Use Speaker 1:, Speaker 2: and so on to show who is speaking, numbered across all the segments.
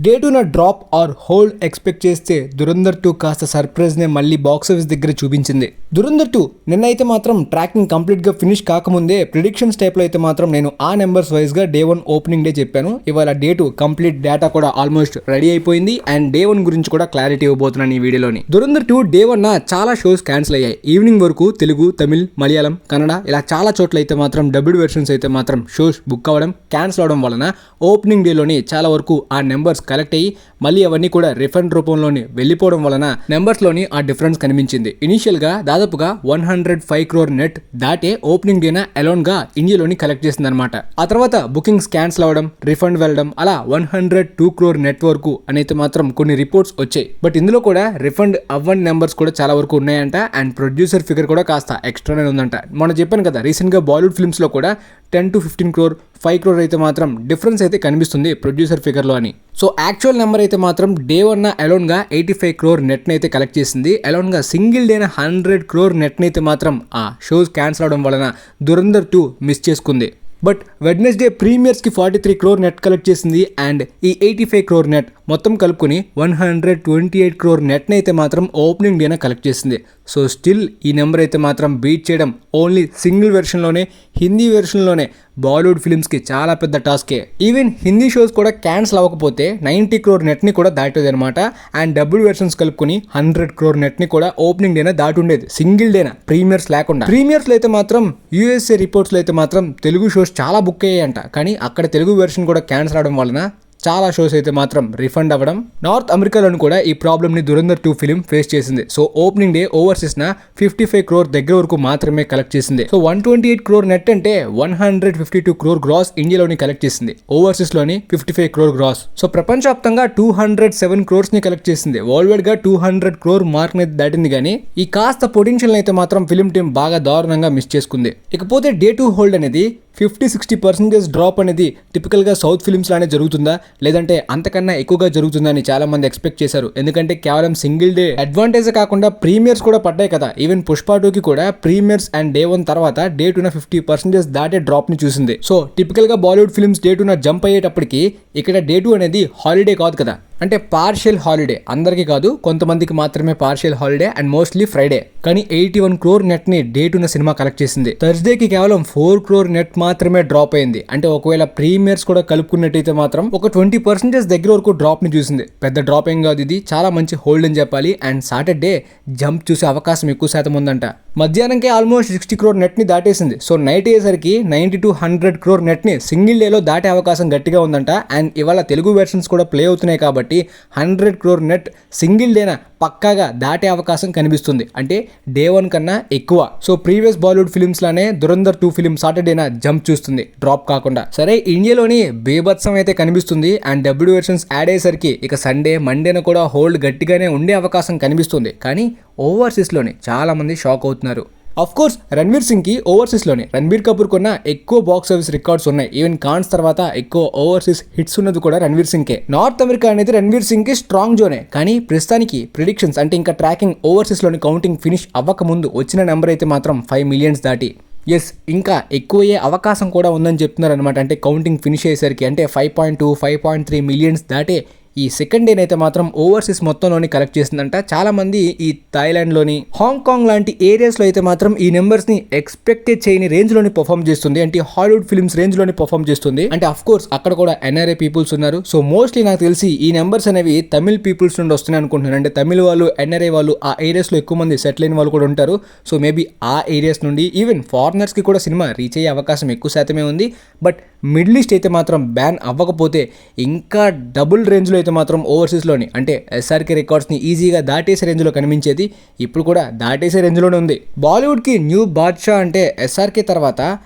Speaker 1: Day 2 drop or hold expect చేస్తే దురంధర్ 2 కాస్త surprise నే మళ్ళీ బాక్స్ ఆఫీస్ దగ్గర చూపించింది. దురంధర్ 2 నిన్న అయితే మాత్రం ట్రాకింగ్ కంప్లీట్ గా ఫినిష్ కాకముందే ప్రిడిక్షన్స్ టైప్ లో అయితే మాత్రం నేను ఆ నెంబర్స్ వైజ్ గా డే 1 ఓపెనింగ్ డే చెప్పాను. ఇవాళ డే 2 కంప్లీట్ డేటా కూడా ఆల్మోస్ట్ రెడీ అయిపోయింది అండ్ డే 1 గురించి కూడా క్లారిటీ ఇవ్వబోతున్నాను ఈ వీడియోలోని. దురంధర్ 2 డే 1 చాలా షోస్ క్యాన్సిల్ అయ్యాయి. ఈవినింగ్ వరకు తెలుగు, తమిళ్, మలయాళం, కన్నడ ఇలా చాలా చోట్ల అయితే మాత్రం డబ్ల్యూ వెర్షన్స్ అయితే మాత్రం షోస్ బుక్ అవ్వడం, క్యాన్సిల్ అవడం వలన ఓపెనింగ్ డేలోని చాలా వరకు ఆ నెంబర్స్ కలెక్ట్ అయ్యి మళ్ళీ అవన్నీ కూడా రిఫండ్ రూపంలోని వెళ్ళిపోవడం వలన నెంబర్స్ లోని ఆ డిఫరెన్స్ కనిపించింది. ఇనిషియల్ గా దాదాపుగా 105 crore నెట్ దాటే ఓపెనింగ్ డేనా అలోన్ గా ఇండియాలోని కలెక్ట్ చేసింది అనమాట. ఆ తర్వాత బుకింగ్స్ క్యాన్సిల్ అవడం, రిఫండ్ వెళ్ళడం అలా 102 crore నెట్ వరకు అనేది మాత్రం కొన్ని రిపోర్ట్స్ వచ్చాయి. బట్ ఇందులో కూడా రిఫండ్ అవ్వని నెంబర్స్ కూడా చాలా వరకు ఉన్నాయంట అండ్ ప్రొడ్యూసర్ ఫిగర్ కూడా కాస్త ఎక్స్ట్రానే ఉందంట. మనం చెప్పాను కదా రీసెంట్ గా బాలీవుడ్ ఫిల్మ్స్ లో కూడా 10 to 15 crore 5 crore అయితే మాత్రం డిఫరెన్స్ అయితే కనిపిస్తుంది ప్రొడ్యూసర్ ఫిగర్ లో అని. సో యాక్చువల్ నెంబర్ అయితే మాత్రం డే 1 అలోన్ గా 85 crore నెట్ అయితే కలెక్ట్ చేసింది. అలోన్ గా సింగిల్ డేన 100 crore నెట్ అయితే మాత్రం ఆ షోస్ క్యాన్సిల్ అవడం వలన దురంధర్ 2 మిస్ చేసుకుంది. బట్ వెడ్నెస్డే ప్రీమియర్స్ కి 43 crore నెట్ కలెక్ట్ చేసింది అండ్ ఈ 85 crore నెట్ మొత్తం కలుపుకొని 128 crore నెట్ అయితే మాత్రం ఓపెనింగ్ డేన కలెక్ట్ చేసింది. సో స్టిల్ ఈ నెంబర్ అయితే మాత్రం బీట్ చేయడం ఓన్లీ సింగిల్ వెర్షన్లోనే, హిందీ వెర్షన్లోనే బాలీవుడ్ ఫిల్మ్స్కి చాలా పెద్ద టాస్కే. ఈవెన్ హిందీ షోస్ కూడా క్యాన్సిల్ అవ్వకపోతే 90 crore నెట్ని కూడా దాటేది అనమాట. అండ్ డబుల్ వెర్షన్స్ కలుపుకొని 100 crore నెట్ని కూడా ఓపెనింగ్ డేన దాటి ఉండేది సింగిల్ డేన ప్రీమియర్స్ లేకుండా. ప్రీమియర్స్లో అయితే మాత్రం యూఎస్ఏ రిపోర్ట్స్లో అయితే మాత్రం తెలుగు షోస్ చాలా బుక్ అయ్యాయంట. కానీ అక్కడ తెలుగు వెర్షన్ కూడా క్యాన్సిల్ అవడం వలన చాలా షోస్ అయితే మాత్రం రిఫండ్ అవ్వడం. నార్త్ అమెరికాలోని కూడా ఈ ప్రాబ్లమ్ ని దురంధర్ 2 ఫిలిం ఫేస్ చేసింది. సో ఓపెనింగ్ డే ఓవర్సీస్ న 55 crore దగ్గర వరకు మాత్రమే కలెక్ట్ చేసింది. సో 128 crore నెట్ అంటే 152 crore గ్రాస్ ఇండియాలోని కలెక్ట్ చేసింది, ఓవర్సీస్ లోని 55 crore గ్రాస్. సో ప్రపంచవ్యాప్తంగా 207 crores ని కలెక్ట్ చేసింది. వరల్డ్ వైడ్ గా 200 crore మార్క్ ని దాటింది. కానీ ఈ కాస్త పొటెన్షియల్ అయితే మాత్రం ఫిలిం టీం బాగా దారుణంగా మిస్ చేసుకుంది. ఇకపోతే డే 2 హోల్డ్ అనేది 50-60% డ్రాప్ అనేది టిపికల్ గా సౌత్ ఫిల్మ్స్ లానే జరుగుతుందా లేదంటే అంతకన్నా ఎక్కువగా జరుగుతుందని చాలా మంది ఎక్స్పెక్ట్ చేశారు. ఎందుకంటే కేవలం సింగిల్ డే అడ్వాంటేజ్ కాకుండా ప్రీమియర్స్ కూడా పడ్డాయి కదా. ఈవెన్ పుష్ప 2కి కూడా ప్రీమియర్స్ అండ్ డే 1 తర్వాత డే 2 50% దాటే డ్రాప్ ని చూసింది. సో టిపికల్ గా బాలీవుడ్ ఫిల్మ్స్ డే 2 జంప్ అయ్యేటప్పటికి ఇక్కడ డే 2 అనేది హాలిడే కాదు కదా, అంటే పార్షియల్ హాలిడే. అందరికీ కాదు, కొంతమందికి మాత్రమే partial holiday and mostly Friday. కానీ 81 crore నెట్ ని డే 2 సినిమా కలెక్ట్ చేసింది. థర్స్డేకి కేవలం 4 crore నెట్ మాత్రమే డ్రాప్ అయింది. అంటే ఒకవేళ ప్రీమియర్స్ కూడా కలుపుకున్నట్టయితే మాత్రం ఒక 20% దగ్గర వరకు డ్రాప్ ని చూసింది. పెద్ద డ్రాప్ ఏం కాదు, ఇది చాలా మంచి హోల్డ్ అని చెప్పాలి. అండ్ సాటర్డే జంప్ చూసే అవకాశం ఎక్కువ శాతం ఉందంట. మధ్యాహ్నంకే ఆల్మోస్ట్ 60 crore నెట్ ని దాటేసింది. సో నైట్ అయ్యేసరికి 90 to 100 crore నెట్ ని సింగిల్ డేలో దాటే అవకాశం గట్టిగా ఉందంట. అండ్ ఇవాళ తెలుగు వెర్షన్స్ కూడా ప్లే అవుతున్నాయి కాబట్టి 100 crore నెట్ సింగిల్ డేన పక్కాగా దాటే అవకాశం కనిపిస్తుంది, అంటే డే 1 కన్నా ఎక్కువ. సో ప్రీవియస్ బాలీవుడ్ ఫిల్మ్స్ లానే దురంధర్ 2 ఫిలిం సాటర్డేన జంప్ చూస్తుంది, డ్రాప్ కాకుండా. సరే ఇండియాలోని బేభత్సం అయితే కనిపిస్తుంది అండ్ డబ్ల్యూ వెర్షన్స్ యాడ్ అయ్యేసరికి ఇక సండే, మండేన కూడా హోల్డ్ గట్టిగానే ఉండే అవకాశం కనిపిస్తుంది. కానీ ఓవర్సీస్ లోని చాలా మంది షాక్ అవుతున్నారు. ఆఫ్ కోర్స్ రణ్వీర్ సింగ్ కి ఓవర్సీస్ లోనే రణ్బీర్ కపూర్ కొన్న ఎక్కువ బాక్స్ ఆఫీస్ రికార్డ్స్ ఉన్నాయి. ఈవెన్ కాన్స్ తర్వాత ఎక్కువ ఓవర్సీస్ హిట్స్ ఉన్నది కూడా రణ్వీర్ సింగ్ కే. నార్త్ అమెరికా అనేది రణ్వీర్ సింగ్ కి స్ట్రాంగ్ జోనే. కానీ ప్రస్తుతానికి ప్రిడిక్షన్స్ అంటే ఇంకా ట్రాకింగ్ ఓవర్సీస్ లోని కౌంటింగ్ ఫినిష్ అవ్వక ముందు వచ్చిన నెంబర్ అయితే మాత్రం 5 million దాటి. ఎస్, ఇంకా ఎక్కువయ్యే అవకాశం కూడా ఉందని చెప్తున్నారు అనమాట. అంటే కౌంటింగ్ ఫినిష్ అయ్యేసరికి అంటే 5.2, 5.3 million దాటే ఈ సెకండ్ డే అయితే మాత్రం ఓవర్సీస్ మొత్తంలోని కలెక్ట్ చేసిందంట. చాలా మంది ఈ థాయిలాండ్ లోని, హాంకాంగ్ లాంటి ఏరియాస్ లో అయితే మాత్రం ఈ నెంబర్స్ ని ఎక్స్పెక్టెడ్ చేయని రేంజ్ లోని పర్ఫామ్ చేస్తుంది. అంటే హాలీవుడ్ ఫిల్మ్స్ రేంజ్ లోని పర్ఫామ్ చేస్తుంది. అంటే అఫ్ కోర్స్ అక్కడ కూడా ఎన్ఆర్ఐ పీపుల్స్ ఉన్నారు. సో మోస్ట్లీ నాకు తెలిసి ఈ నెంబర్స్ అనేవి తమిళ్ పీపుల్స్ నుండి వస్తున్నాయి అనుకుంటున్నాను. అంటే తమిళ వాళ్ళు, ఎన్ఆర్ఐ వాళ్ళు, ఆ ఏరియాస్ లో ఎక్కువ మంది సెటిల్ అయిన వాళ్ళు కూడా ఉంటారు. సో మేబీ ఆ ఏరియాస్ నుండి ఈవెన్ ఫారినర్స్ కి కూడా సినిమా రీచ్ అయ్యే అవకాశం ఎక్కువ శాతమే ఉంది. బట్ మిడిల్ ఈస్ట్ అయితే మాత్రం బ్యాన్ అవ్వకపోతే ఇంకా డబుల్ రేంజ్లో అయితే మాత్రం ఓవర్సీస్లోని అంటే ఎస్ఆర్కే రికార్డ్స్ని ఈజీగా దాటేసే రేంజ్లో కనిపించేది. ఇప్పుడు కూడా దాటేసే రేంజ్లోనే ఉంది. బాలీవుడ్కి న్యూ బాద్షా అంటే ఎస్ఆర్కే తర్వాత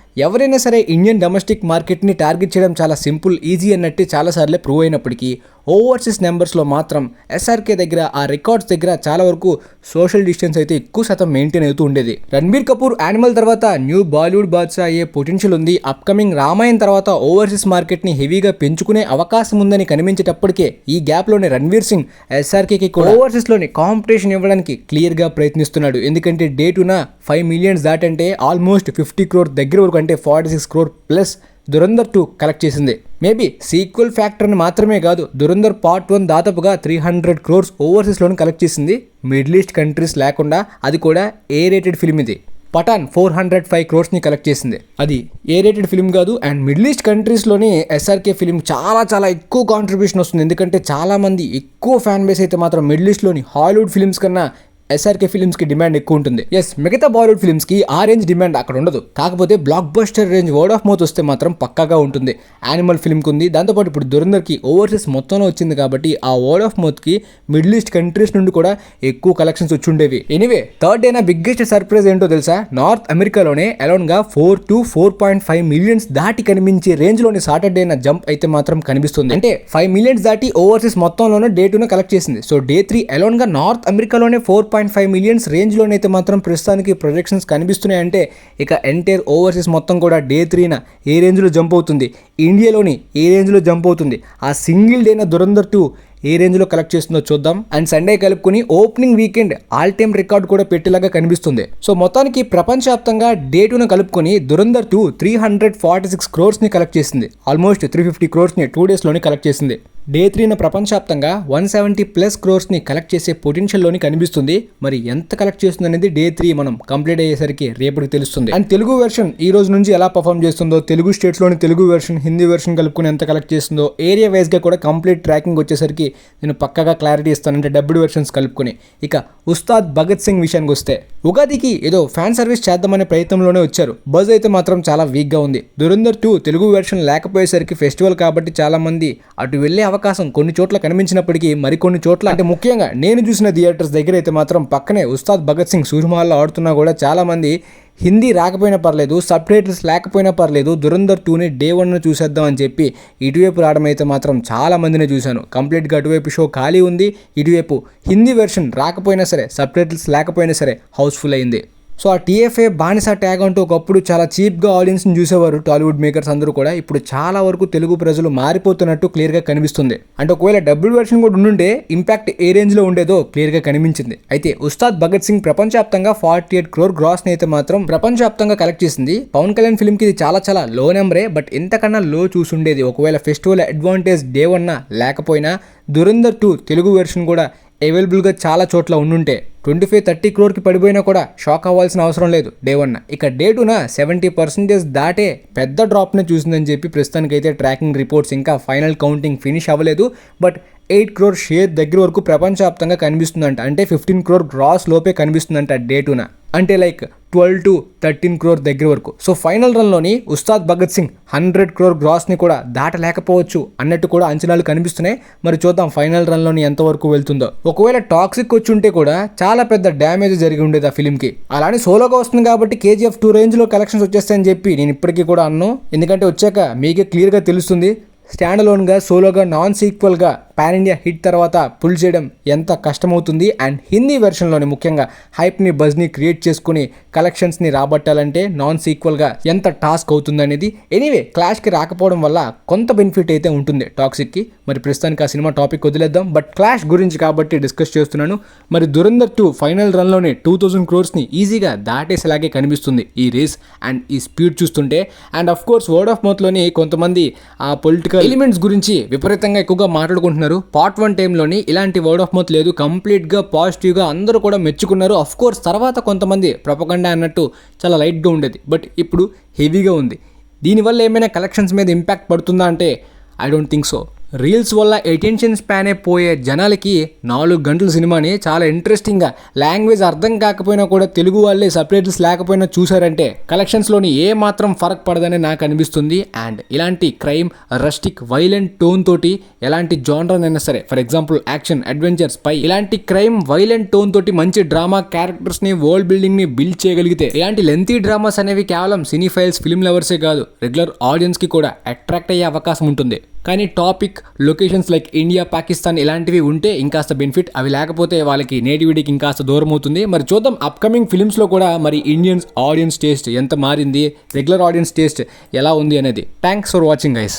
Speaker 1: ఎవరైనా సరే ఇండియన్ డొమెస్టిక్ మార్కెట్ని టార్గెట్ చేయడం చాలా సింపుల్, ఈజీ అన్నట్టు చాలాసార్లే ప్రూవ్ అయినప్పటికీ ఓవర్సీస్ నెంబర్స్లో మాత్రం ఎస్ఆర్కే దగ్గర ఆ రికార్డ్స్ దగ్గర చాలా వరకు సోషల్ డిస్టెన్స్ అయితే ఎక్కువ శాతం మెయింటైన్ అవుతూ ఉండేది. రణ్బీర్ కపూర్ యానిమల్ తర్వాత న్యూ బాలీవుడ్ బాద్షా అయ్యే పొటెన్షియల్ ఉంది. అప్కమింగ్ రామాయణ్ తర్వాత ఓవర్సీస్ మార్కెట్ని హెవీగా పెంచుకునే అవకాశం ఉందని కనిపించేటప్పటికే ఈ గ్యాప్లోనే రణ్వీర్ సింగ్ ఎస్ఆర్కేకి కూడా ఓవర్సీస్లోని కాంపిటీషన్ ఇవ్వడానికి క్లియర్గా ప్రయత్నిస్తున్నాడు. ఎందుకంటే డే 2 5 million దాటంటే ఆల్మోస్ట్ 50 crore దగ్గర వరకు, అంటే 46 crore ప్లస్ దురంధర్ 2 కలెక్ట్ చేసింది. మేబీ సీక్వెల్ ఫ్యాక్టర్ని మాత్రమే కాదు, దురంధర్ పార్ట్ 1 దాదాపుగా 300 crores ఓవర్సీస్లోనే కలెక్ట్ చేసింది, మిడిల్ ఈస్ట్ కంట్రీస్ లేకుండా. అది కూడా ఏ రేటెడ్ ఫిల్మ్ ఇది. పఠాన్ 405 crores కలెక్ట్ చేసింది, అది ఏ రేటెడ్ ఫిల్మ్ కాదు. అండ్ మిడిల్ ఈస్ట్ కంట్రీస్లోని ఎస్ఆర్కే ఫిల్మ్ చాలా ఎక్కువ కాంట్రిబ్యూషన్ వస్తుంది. ఎందుకంటే చాలామంది ఎక్కువ ఫ్యాన్ బేస్ అయితే మాత్రం మిడిల్ ఈస్ట్లోని హాలీవుడ్ ఫిల్మ్స్ కన్నా ఎస్ఆర్కే ఫిల్మ్స్కి డిమాండ్ ఎక్కువ ఉంటుంది. ఎస్, మిగతా బాలీవుడ్ ఫిల్మ్స్కి ఆ రేంజ్ డిమాండ్ అక్కడ ఉండదు. కాకపోతే block buster range word of mouth వస్తే మాత్రం పక్కాగా ఉంటుంది. యానిమల్ ఫిల్మ్కి ఉంది, దాంతోపాటు ఇప్పుడు దురంధర్కి ఓవర్సీస్ మొత్తంలో వచ్చింది కాబట్టి ఆ వర్డ్ ఆఫ్ మౌత్కి మిడిల్ ఈస్ట్ కంట్రీస్ నుండి కూడా ఎక్కువ కలెక్షన్స్ వచ్చి ఉండేవి. ఎనీవే, థర్డ్ డేనా బిగ్గెస్ట్ సర్ప్రైజ్ ఏంటో తెలుసా? నార్త్ అమెరికాలోనే అలౌన్గా 4 to 4.5 millions దాటి కనిపించే రేంజ్లోని సాటర్డేనా జంప్ అయితే మాత్రం కనిపిస్తుంది. అంటే 5 millions దాటి ఓవర్సీస్ మొత్తంలోనే డే 2 కలెక్ట్ చేసింది. సో డే 3 అలౌన్గా నార్త్ అమెరికాలోనే 4.5 millions రేంజ్లోనైతే మాత్రం ప్రస్తుతానికి ప్రొజెక్షన్స్ కనిపిస్తున్నాయంటే ఇక ఎంటైర్ ఓవర్సీస్ మొత్తం కూడా డే 3 ఏ రేంజ్లో జంప్ అవుతుంది, ఇండియాలోని ఏ రేంజ్లో జంప్ అవుతుంది, ఆ సింగిల్ డేన దురంధర్ 2 ఏ రేంజ్లో కలెక్ట్ చేస్తుందో చూద్దాం. అండ్ సండే కలుపుకుని opening weekend all time record కూడా పెట్టేలాగా కనిపిస్తుంది. సో మొత్తానికి ప్రపంచవ్యాప్తంగా డే 2 కలుపుకొని దురంధర్ 2 346 crores కలెక్ట్ చేసింది. ఆల్మోస్ట్ 350 crores 2 daysలోని కలెక్ట్ చేసింది. డే 3 ప్రపంచవ్యాప్తంగా 170+ crores కలెక్ట్ చేసే పొటెన్షియల్లోని కనిపిస్తుంది. మరి ఎంత కలెక్ట్ చేస్తుంది అనేది డే 3 మనం కంప్లీట్ అయ్యేసరికి రేపటికి తెలుస్తుంది. అండ్ తెలుగు వెర్షన్ ఈ రోజు నుంచి ఎలా పర్ఫామ్ చేస్తుందో, తెలుగు స్టేట్స్లోని తెలుగు వెర్షన్, హిందీ వెర్షన్ కలుపుకొని ఎంత కలెక్ట్ చేస్తుందో, ఏరియా వైజ్గా కూడా కంప్లీట్ ట్రాకింగ్ వచ్చేసరికి నేను పక్కగా క్లారిటీ ఇస్తాను, అంటే డబ్బుడ్ వెర్షన్స్ కలుపుకొని. ఇక ఉస్తాద్ భగత్ సింగ్ విషయానికి వస్తే, ఉగాదికి ఏదో ఫ్యాన్ సర్వీస్ చేద్దామనే ప్రయత్నంలోనే వచ్చారు. బజ్ అయితే మాత్రం చాలా వీక్గా ఉంది. దురంధర్ 2 తెలుగు వెర్షన్ లేకపోయేసరికి ఫెస్టివల్ కాబట్టి చాలా మంది అటు వెళ్ళే అవకాశం కొన్ని చోట్ల కనిపించినప్పటికీ మరికొన్ని చోట్ల, అంటే ముఖ్యంగా నేను చూసిన థియేటర్స్ దగ్గర అయితే మాత్రం పక్కనే ఉస్తాద్ భగత్ సింగ్ సూర్యమహల్లో ఆడుతున్నా కూడా చాలా మంది హిందీ రాకపోయినా పర్లేదు, సబ్ టైటిల్స్ లేకపోయినా పర్లేదు, దురంధర్ 2ని డే 1 చూసేద్దాం అని చెప్పి ఇటువైపు రావడం అయితే మాత్రం చాలా మందిని చూశాను. కంప్లీట్గా అటువైపు షో ఖాళీ ఉంది. ఇటువైపు హిందీ వెర్షన్ రాకపోయినా సరే, సబ్ టైటిల్స్ లేకపోయినా సరే హౌస్ఫుల్ అయింది. సో ఆ టీఎఫ్ఏ బానిస ట్యాగ్ అంటూ ఒకప్పుడు చాలా చీప్గా ఆడియన్స్ని చూసేవారు టాలీవుడ్ మేకర్స్ అందరూ కూడా. ఇప్పుడు చాలా వరకు తెలుగు ప్రజలు మారిపోతున్నట్టు క్లియర్గా కనిపిస్తుంది. అంటే ఒకవేళ డబ్బుల్ వెర్షన్ కూడా ఉండుంటే ఇంపాక్ట్ ఏ రేంజ్లో ఉండేదో క్లియర్గా కనిపించింది. అయితే ఉస్తాద్ భగత్ సింగ్ ప్రపంచవ్యాప్తంగా 48 crore గ్రాస్ని అయితే మాత్రం ప్రపంచవ్యాప్తంగా కలెక్ట్ చేసింది. పవన్ కళ్యాణ్ ఫిల్మ్కి ఇది చాలా లో నెంబరే, బట్ ఇంతకన్నా లో చూసుండేది ఒకవేళ ఫెస్టివల్ అడ్వాంటేజ్ డే 1 లేకపోయినా. దురంధర్ 2 తెలుగు వెర్షన్ కూడా అవైలబుల్గా చాలా చోట్ల ఉండుంటే 25-30 crore పడిపోయినా కూడా షాక్ అవ్వాల్సిన అవసరం లేదు డే 1. ఇక డే 2 70% దాటే పెద్ద డ్రాప్నే చూసిందని చెప్పి ప్రస్తుతానికైతే ట్రాకింగ్ రిపోర్ట్స్, ఇంకా ఫైనల్ కౌంటింగ్ ఫినిష్ అవ్వలేదు. బట్ 8 crore షేర్ దగ్గర వరకు ప్రపంచవ్యాప్తంగా కనిపిస్తుందంట. అంటే 15 crore గ్రాస్ లోపే కనిపిస్తుందంట డే 2. అంటే లైక్ 12 to 13 crore దగ్గర వరకు. సో ఫైనల్ రన్లోని ఉస్తాద్ భగత్ సింగ్ 100 crore గ్రాస్ని కూడా దాటలేకపోవచ్చు అన్నట్టు కూడా అంచనాలు కనిపిస్తున్నాయి. మరి చూద్దాం ఫైనల్ రన్లోని ఎంతవరకు వెళ్తుందో. ఒకవేళ టాక్సిక్ వచ్చి ఉంటే కూడా చాలా పెద్ద డ్యామేజ్ జరిగి ఉండేది ఆ ఫిల్మ్కి. అలానే సోలోగా వస్తుంది కాబట్టి KGF 2 రేంజ్లో కలెక్షన్స్ వచ్చేస్తాయని చెప్పి నేను ఇప్పటికీ కూడా అన్నాను. ఎందుకంటే వచ్చాక మీకే క్లియర్గా తెలుస్తుంది స్టాండ్ అలోన్గా, సోలోగా, నాన్ సీక్వల్గా పాన్ ఇండియా హిట్ తర్వాత పుల్ చేయడం ఎంత కష్టమవుతుంది. అండ్ హిందీ వెర్షన్లోని ముఖ్యంగా హైప్ని, బజ్ని క్రియేట్ చేసుకుని కలెక్షన్స్ని రాబట్టాలంటే నాన్ సీక్వల్గా ఎంత టాస్క్ అవుతుంది అనేది. ఎనీవే, క్లాష్కి రాకపోవడం వల్ల కొంత బెనిఫిట్ అయితే ఉంటుంది టాక్సిక్కి. మరి ప్రస్తుతానికి ఆ సినిమా టాపిక్ వదిలేద్దాం, బట్ క్లాష్ గురించి కాబట్టి డిస్కస్ చేస్తున్నాను. మరి దురంధర్ 2 ఫైనల్ రన్లోనే 2000 crores ఈజీగా దాటేసేలాగే కనిపిస్తుంది ఈ రేస్ అండ్ ఈ స్పీడ్ చూస్తుంటే. And of course word of మౌత్లోని కొంతమంది ఆ పొలిటికల్ ఎలిమెంట్స్ గురించి విపరీతంగా ఎక్కువగా మాట్లాడుకుంటున్నారు. పార్ట్ 1 టైంలోని ఇలాంటి వర్డ్ ఆఫ్ మౌత్ లేదు, కంప్లీట్గా పాజిటివ్గా అందరూ కూడా మెచ్చుకున్నారు. అఫ్ కోర్స్ తర్వాత కొంతమంది ప్రొపగండా అన్నట్టు చాలా లైట్గా ఉండేది, బట్ ఇప్పుడు హెవీగా ఉంది. దీనివల్ల ఏమైనా కలెక్షన్స్ మీద ఇంపాక్ట్ పడుతుందా అంటే I don't think so. Reels వల్ల అటెన్షన్ స్పానే పోయే జనాలకి 4 గంటల సినిమాని చాలా ఇంట్రెస్టింగ్గా, లాంగ్వేజ్ అర్థం కాకపోయినా కూడా తెలుగు వాళ్ళే సబ్ టైటిల్స్ లేకపోయినా చూసారంటే కలెక్షన్స్లోని ఏ మాత్రం ఫరక్ పడదని నాకు అనిపిస్తుంది. అండ్ ఇలాంటి క్రైమ్, రస్టిక్, వైలెంట్ టోన్ తోటి ఎలాంటి జానర్ అయినా సరే, for example action, adventure, spy, ఇలాంటి క్రైమ్, వైలెంట్ టోన్ తోటి మంచి డ్రామా, క్యారెక్టర్స్ని, వరల్డ్ బిల్డింగ్ని బిల్డ్ చేయగలిగితే ఇలాంటి లెంతీ డ్రామాస్ అనేవి కేవలం సినీ ఫైల్స్, ఫిల్మ్ లవర్సే కాదు, రెగ్యులర్ ఆడియన్స్కి కూడా అట్రాక్ట్ అయ్యే అవకాశం ఉంటుంది. కానీ topic, locations like India, Pakistan ఇలాంటివి ఉంటే ఇంకాస్త బెనిఫిట్, అవి లేకపోతే వాళ్ళకి నేటివిటీకి ఇంకాస్త దూరం అవుతుంది. మరి చూద్దాం అప్కమింగ్ ఫిల్మ్స్లో కూడా మరి ఇండియన్స్ ఆడియన్స్ టేస్ట్ ఎంత మారింది, రెగ్యులర్ ఆడియన్స్ టేస్ట్ ఎలా ఉంది అనేది. Thanks for watching guys.